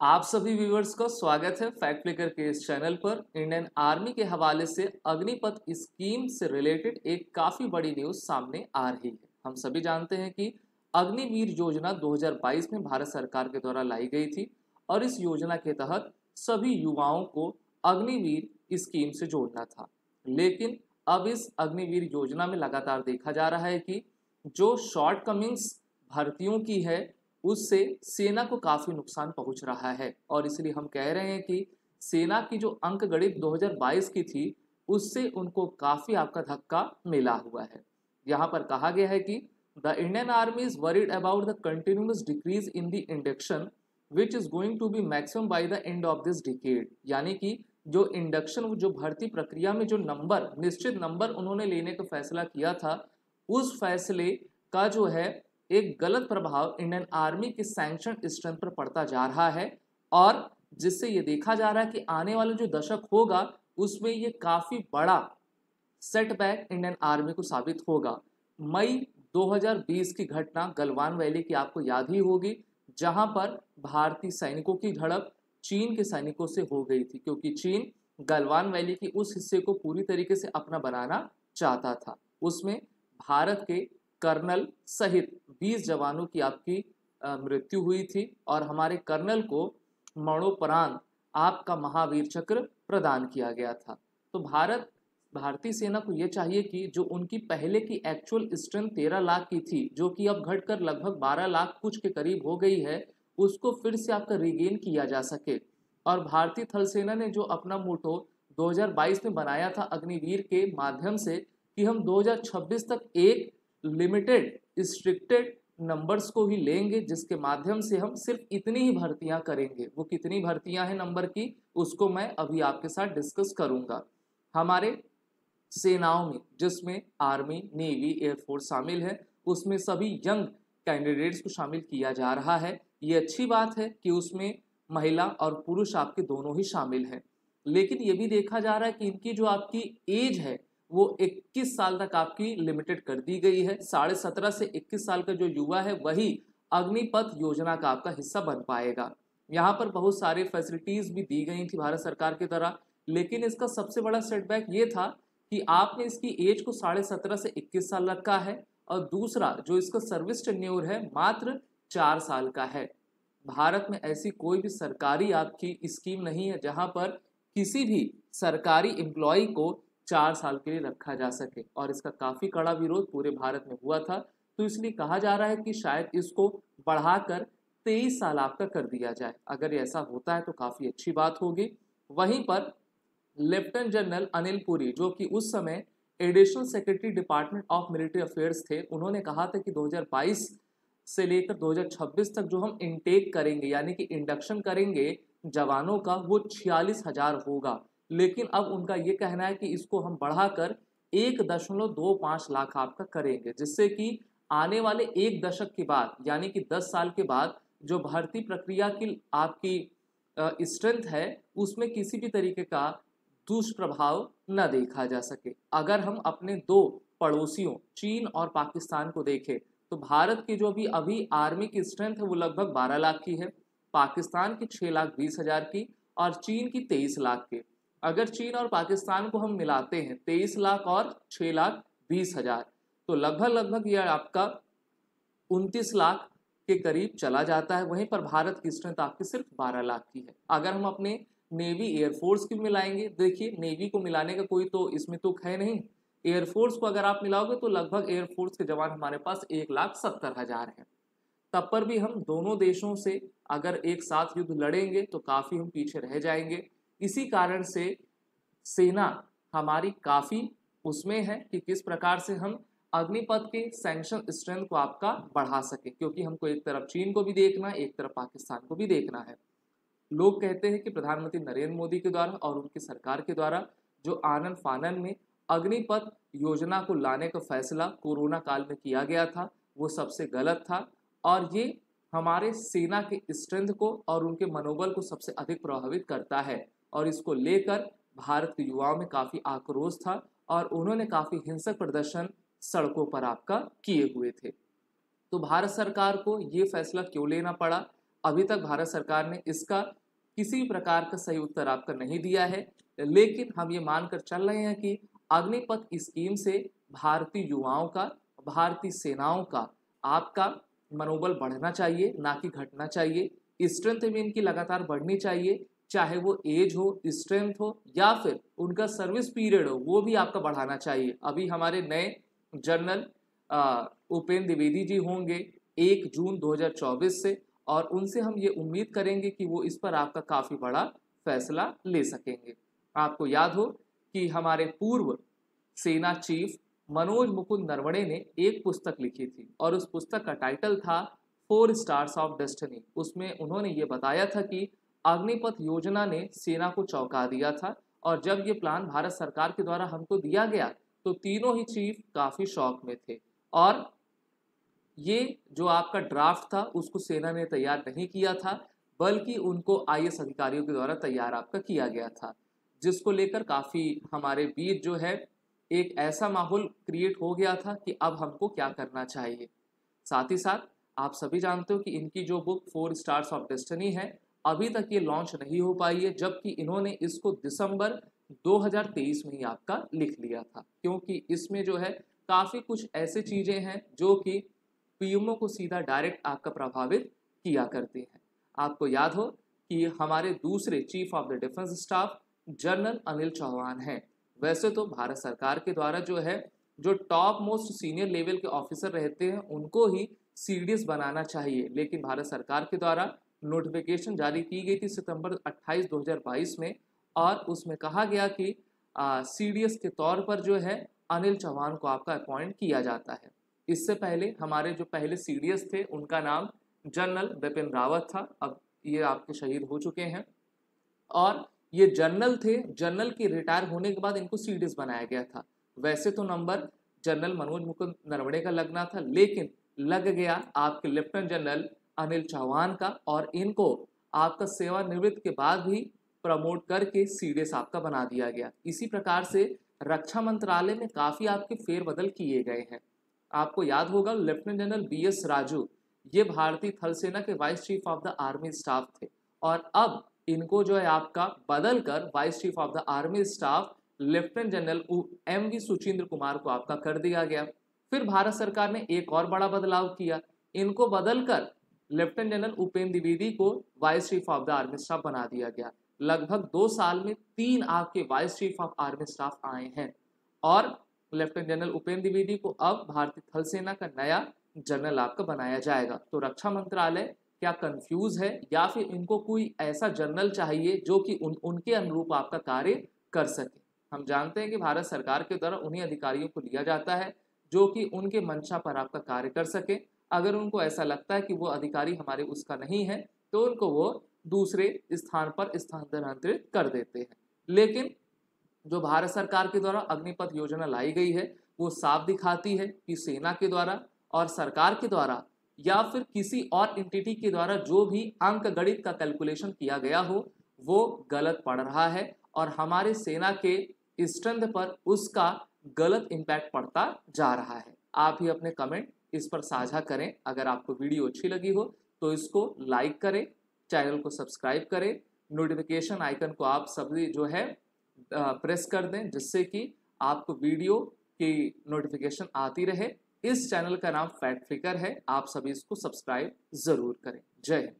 आप सभी व्यूअर्स का स्वागत है फैक्ट फ्लिकर के इस चैनल पर। इंडियन आर्मी के हवाले से अग्निपथ स्कीम से रिलेटेड एक काफ़ी बड़ी न्यूज़ सामने आ रही है। हम सभी जानते हैं कि अग्निवीर योजना 2022 में भारत सरकार के द्वारा लाई गई थी और इस योजना के तहत सभी युवाओं को अग्निवीर स्कीम से जोड़ना था। लेकिन अब इस अग्निवीर योजना में लगातार देखा जा रहा है कि जो शॉर्टकमिंग्स भर्तियों की है उससे सेना को काफी नुकसान पहुंच रहा है और इसलिए हम कह रहे हैं कि सेना की जो अंक गणित 2022 की थी उससे उनको काफी आपका धक्का मिला हुआ है। यहाँ पर कहा गया है कि the Indian army is worried about the continuous decrease in the induction which is going to be maximum by the end of this decade. यानी कि जो इंडक्शन जो भर्ती प्रक्रिया में जो नंबर निश्चित नंबर उन्होंने लेने का फैसला किया था उस फैसले का जो है एक गलत प्रभाव इंडियन आर्मी के सैंक्शन स्ट्रेंथ पर पड़ता जा रहा है और जिससे ये देखा जा रहा है कि आने वाला जो दशक होगा उसमें ये काफी बड़ा सेटबैक इंडियन आर्मी को साबित होगा। मई 2020 की घटना गलवान वैली की आपको याद ही होगी, जहां पर भारतीय सैनिकों की झड़प चीन के सैनिकों से हो गई थी क्योंकि चीन गलवान वैली के उस हिस्से को पूरी तरीके से अपना बनाना चाहता था। उसमें भारत के कर्नल सहित 20 जवानों की आपकी मृत्यु हुई थी और हमारे कर्नल को मरणोपरांत आपका महावीर चक्र प्रदान किया गया था। तो भारतीय सेना को यह चाहिए कि जो उनकी पहले की एक्चुअल स्ट्रेंथ 13 लाख की थी, जो कि अब घटकर लगभग 12 लाख कुछ के करीब हो गई है, उसको फिर से आपका रिगेन किया जा सके। और भारतीय थल सेना ने जो अपना मोटो 2022 में बनाया था अग्निवीर के माध्यम से कि हम 2026 तक एक लिमिटेड स्ट्रिक्टेड नंबर्स को ही लेंगे जिसके माध्यम से हम सिर्फ इतनी ही भर्तियां करेंगे। वो कितनी भर्तियां हैं नंबर की उसको मैं अभी आपके साथ डिस्कस करूंगा। हमारे सेनाओं में जिसमें आर्मी नेवी एयरफोर्स शामिल है उसमें सभी यंग कैंडिडेट्स को शामिल किया जा रहा है। ये अच्छी बात है कि उसमें महिला और पुरुष आपके दोनों ही शामिल हैं, लेकिन ये भी देखा जा रहा है कि इनकी जो आपकी एज है वो 21 साल तक आपकी लिमिटेड कर दी गई है। 17.5 से 21 साल का जो युवा है वही अग्निपथ योजना का आपका हिस्सा बन पाएगा। यहाँ पर बहुत सारे फैसिलिटीज भी दी गई थी भारत सरकार की तरह, लेकिन इसका सबसे बड़ा सेटबैक ये था कि आपने इसकी एज को 17.5 से 21 साल रखा है और दूसरा जो इसका सर्विस टेन्योर है मात्र 4 साल का है। भारत में ऐसी कोई भी सरकारी आपकी स्कीम नहीं है जहां पर किसी भी सरकारी एम्प्लॉय को 4 साल के लिए रखा जा सके और इसका काफी कड़ा विरोध पूरे भारत में हुआ था। तो इसलिए कहा जा रहा है कि शायद इसको बढ़ाकर 23 साल आपका कर दिया जाए। अगर ऐसा होता है तो काफी अच्छी बात होगी। वहीं पर लेफ्टिनेंट जनरल अनिल पुरी जो कि उस समय additional secretary department of military affairs थे, उन्होंने कहा था कि 2022 से लेकर 2026 तक जो हम इनटेक करेंगे यानी कि इंडक्शन करेंगे जवानों का वो 46,000 होगा। लेकिन अब उनका ये कहना है कि इसको हम बढ़ाकर 1.25 लाख आपका करेंगे, जिससे कि आने वाले एक दशक के बाद यानी कि 10 साल के बाद जो भर्ती प्रक्रिया की आपकी स्ट्रेंथ है उसमें किसी भी तरीके का दुष्प्रभाव न देखा जा सके। अगर हम अपने दो पड़ोसियों चीन और पाकिस्तान को देखें तो भारत की जो भी अभी आर्मी की स्ट्रेंथ है वो लगभग 12 लाख की है, पाकिस्तान की 6,20,000 की और चीन की 23 लाख की। अगर चीन और पाकिस्तान को हम मिलाते हैं 23 लाख और 6,20,000 तो लगभग लगभग यह आपका 29 लाख के करीब चला जाता है। वहीं पर भारत की स्ट्रेंथ आपकी सिर्फ 12 लाख की है। अगर हम अपने नेवी एयरफोर्स की मिलाएंगे, देखिए नेवी को मिलाने का कोई तो इसमें तुक है नहीं, एयरफोर्स को अगर आप मिलाओगे तो लगभग एयरफोर्स के जवान हमारे पास 1,70,000 हैं। तब पर भी हम दोनों देशों से अगर एक साथ युद्ध लड़ेंगे तो काफी हम पीछे रह जाएंगे। इसी कारण से सेना हमारी काफी उसमें है कि किस प्रकार से हम अग्निपथ के सैंक्शन स्ट्रेंथ को आपका बढ़ा सके, क्योंकि हमको एक तरफ चीन को भी देखना है एक तरफ पाकिस्तान को भी देखना है। लोग कहते हैं कि प्रधानमंत्री नरेंद्र मोदी के द्वारा और उनकी सरकार के द्वारा जो आनन फानन में अग्निपथ योजना को लाने का फैसला कोरोना काल में किया गया था वो सबसे गलत था और ये हमारे सेना के स्ट्रेंथ को और उनके मनोबल को सबसे अधिक प्रभावित करता है और इसको लेकर भारत के युवाओं में काफी आक्रोश था और उन्होंने काफी हिंसक प्रदर्शन सड़कों पर आपका किए हुए थे। तो भारत सरकार को ये फैसला क्यों लेना पड़ा? अभी तक भारत सरकार ने इसका किसी प्रकार का सही उत्तर आपका नहीं दिया है, लेकिन हम ये मानकर चल रहे हैं कि अग्निपथ स्कीम से भारतीय युवाओं का, भारतीय सेनाओं का आपका मनोबल बढ़ना चाहिए, ना कि घटना चाहिए। स्ट्रेंथ भी इनकी लगातार बढ़नी चाहिए, चाहे वो एज हो, स्ट्रेंथ हो या फिर उनका सर्विस पीरियड हो, वो भी आपका बढ़ाना चाहिए। अभी हमारे नए जनरल उपेंद्र द्विवेदी जी होंगे 1 जून 2024 से, और उनसे हम ये उम्मीद करेंगे कि वो इस पर आपका काफ़ी बड़ा फैसला ले सकेंगे। आपको याद हो कि हमारे पूर्व सेना चीफ मनोज मुकुंद नरवणे ने एक पुस्तक लिखी थी और उस पुस्तक का टाइटल था 4 स्टार्स ऑफ डेस्टिनी। उसमें उन्होंने ये बताया था कि अग्निपथ योजना ने सेना को चौंका दिया था, और जब ये प्लान भारत सरकार के द्वारा हमको दिया गया तो तीनों ही चीफ काफ़ी शौक में थे, और ये जो आपका ड्राफ्ट था उसको सेना ने तैयार नहीं किया था, बल्कि उनको आईएएस अधिकारियों के द्वारा तैयार आपका किया गया था, जिसको लेकर काफ़ी हमारे बीच जो है एक ऐसा माहौल क्रिएट हो गया था कि अब हमको क्या करना चाहिए। साथ ही साथ आप सभी जानते हो कि इनकी जो बुक 4 स्टार्स ऑफ डेस्टिनी है, अभी तक ये लॉन्च नहीं हो पाई है, जबकि इन्होंने इसको दिसंबर 2023 में ही आपका लिख लिया था, क्योंकि इसमें जो है काफ़ी कुछ ऐसे चीज़ें हैं जो कि पीएमओ को सीधा डायरेक्ट आपका प्रभावित किया करती हैं। आपको याद हो कि हमारे दूसरे chief of the defence staff general Anil Chauhan हैं। वैसे तो भारत सरकार के द्वारा जो है, जो टॉप मोस्ट सीनियर लेवल के ऑफिसर रहते हैं उनको ही सीडीएस बनाना चाहिए, लेकिन भारत सरकार के द्वारा नोटिफिकेशन जारी की गई थी सितंबर 28, 2022 में, और उसमें कहा गया कि सीडीएस के तौर पर जो है अनिल चौहान को आपका अपॉइंट किया जाता है। इससे पहले हमारे जो पहले सीडीएस थे उनका नाम जनरल बिपिन रावत था, अब ये आपके शहीद हो चुके हैं, और ये जनरल थे। जनरल के रिटायर होने के बाद इनको सीडीएस बनाया गया था। वैसे तो नंबर जनरल मनोज मुकुंद नरवणे का लगना था, लेकिन लग गया आपके लेफ्टिनेंट जनरल अनिल चौहान का, और इनको आपका सेवानिवृत्त के बाद भी प्रमोट करके सीडीएस आपका बना दिया गया। इसी प्रकार से रक्षा मंत्रालय में काफ़ी आपके फेरबदल किए गए हैं। आपको याद होगा लेफ्टिनेंट जनरल बीएस राजू, ये भारतीय थल सेना के vice chief of the army staff थे, और अब इनको जो है आपका बदल कर vice chief of the army staff lieutenant general MV Suchendra Kumar को आपका कर दिया गया। फिर भारत सरकार ने एक और बड़ा बदलाव किया, इनको बदलकर लेफ्टिनेंट जनरल उपेंद्र द्विवेदी को vice chief of the army staff बना दिया गया। लगभग 2 साल में 3 आपके vice chief of army staff आए हैं, और लेफ्टिनेंट जनरल उपेंद्र द्विवेदी को अब भारतीय थल सेना का नया जनरल आपका बनाया जाएगा। तो रक्षा मंत्रालय क्या कंफ्यूज है, या फिर इनको कोई ऐसा जनरल चाहिए जो कि उनके अनुरूप आपका कार्य कर सके। हम जानते हैं कि भारत सरकार के द्वारा उन्हीं अधिकारियों को लिया जाता है जो कि उनके मंशा पर आपका कार्य कर सके। अगर उनको ऐसा लगता है कि वो अधिकारी हमारे उसका नहीं है, तो उनको वो दूसरे स्थान पर स्थानांतरित कर देते हैं। लेकिन जो भारत सरकार के द्वारा अग्निपथ योजना लाई गई है, वो साफ दिखाती है कि सेना के द्वारा और सरकार के द्वारा या फिर किसी और एंटिटी के द्वारा जो भी अंक गणित का कैलकुलेशन किया गया हो, वो गलत पड़ रहा है, और हमारे सेना के स्ट्रेंथ पर उसका गलत इम्पैक्ट पड़ता जा रहा है। आप भी अपने कमेंट इस पर साझा करें। अगर आपको वीडियो अच्छी लगी हो तो इसको लाइक करें, चैनल को सब्सक्राइब करें, नोटिफिकेशन आइकन को आप सभी जो है प्रेस कर दें, जिससे कि आपको वीडियो की नोटिफिकेशन आती रहे। इस चैनल का नाम फैक्ट फ्लिकर है, आप सभी इसको सब्सक्राइब जरूर करें। जय हिंद।